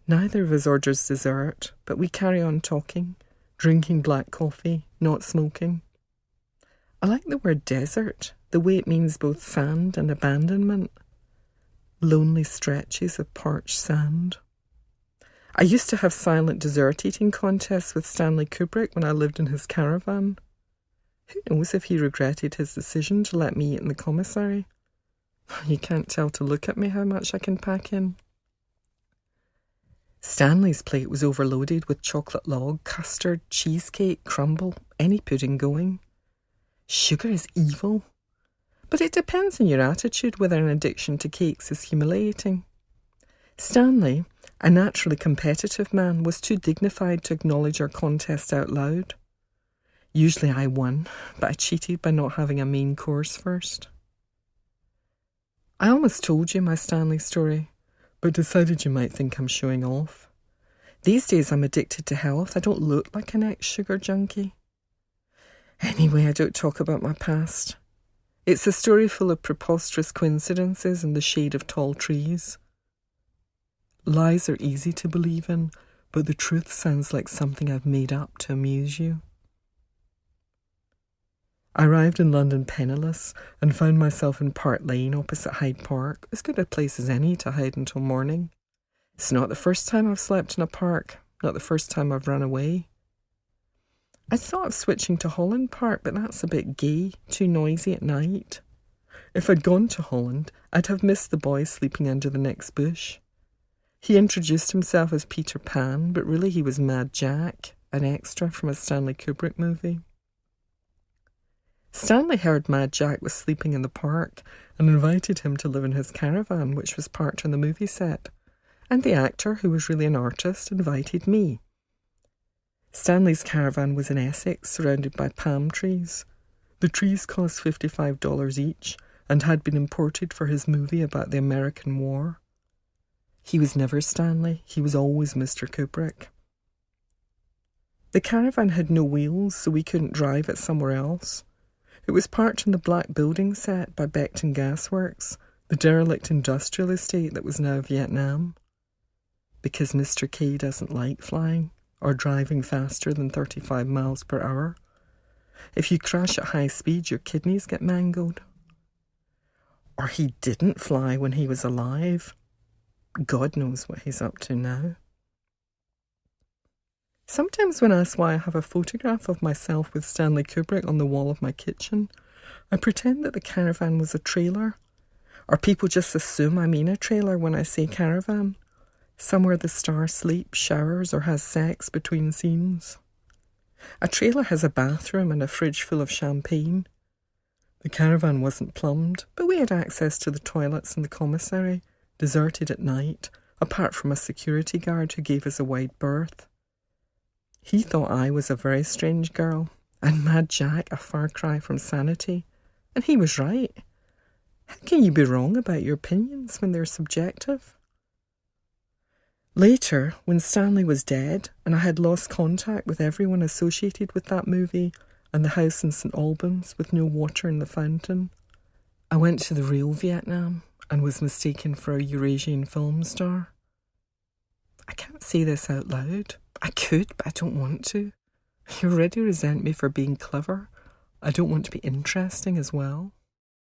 Neither of us orders dessert, but we carry on talking, drinking black coffee, not smoking. I like the word desert, the way it means both sand and abandonment. Lonely stretches of parched sand. I used to have silent dessert eating contests with Stanley Kubrick when I lived in his caravan. Who knows if he regretted his decision to let me eat in the commissary? You can't tell to look at me how much I can pack in. Stanley's plate was overloaded with chocolate log, custard, cheesecake, crumble, any pudding going. Sugar is evil. But it depends on your attitude whether an addiction to cakes is humiliating. Stanley, a naturally competitive man, was too dignified to acknowledge our contest out loud. Usually I won, but I cheated by not having a main course first. I almost told you my Stanley story, but decided you might think I'm showing off. These days I'm addicted to health. I don't look like an ex-sugar junkie. Anyway, I don't talk about my past. It's a story full of preposterous coincidences in the shade of tall trees. Lies are easy to believe in, but the truth sounds like something I've made up to amuse you. I arrived in London penniless and found myself in Park Lane opposite Hyde Park, as good a place as any to hide until morning. It's not the first time I've slept in a park, not the first time I've run away. I thought of switching to Holland Park, but that's a bit gay, too noisy at night. If I'd gone to Holland, I'd have missed the boy sleeping under the next bush. He introduced himself as Peter Pan, but really he was Mad Jack, an extra from a Stanley Kubrick movie. Stanley heard Mad Jack was sleeping in the park and invited him to live in his caravan, which was parked on the movie set. And the actor, who was really an artist, invited me. Stanley's caravan was in Essex, surrounded by palm trees. The trees cost $55 each and had been imported for his movie about the American War. He was never Stanley, he was always Mr. Kubrick. The caravan had no wheels, so we couldn't drive it somewhere else. It was parked in the black building set by Beckton Gasworks, the derelict industrial estate that was now Vietnam. Because Mr. K doesn't like flying or driving faster than 35 miles per hour. If you crash at high speed, your kidneys get mangled. Or he didn't fly when he was alive. God knows what he's up to now. Sometimes when asked why I have a photograph of myself with Stanley Kubrick on the wall of my kitchen, I pretend that the caravan was a trailer. Or people just assume I mean a trailer when I say caravan. Somewhere the star sleeps, showers, or has sex between scenes. A trailer has a bathroom and a fridge full of champagne. The caravan wasn't plumbed, but we had access to the toilets in the commissary, deserted at night, apart from a security guard who gave us a wide berth. He thought I was a very strange girl, and Mad Jack a far cry from sanity, and he was right. How can you be wrong about your opinions when they're subjective? Later, when Stanley was dead, and I had lost contact with everyone associated with that movie and the house in St. Albans with no water in the fountain, I went to the real Vietnam and was mistaken for a Eurasian film star. I can't say this out loud. I could, but I don't want to. You already resent me for being clever. I don't want to be interesting as well.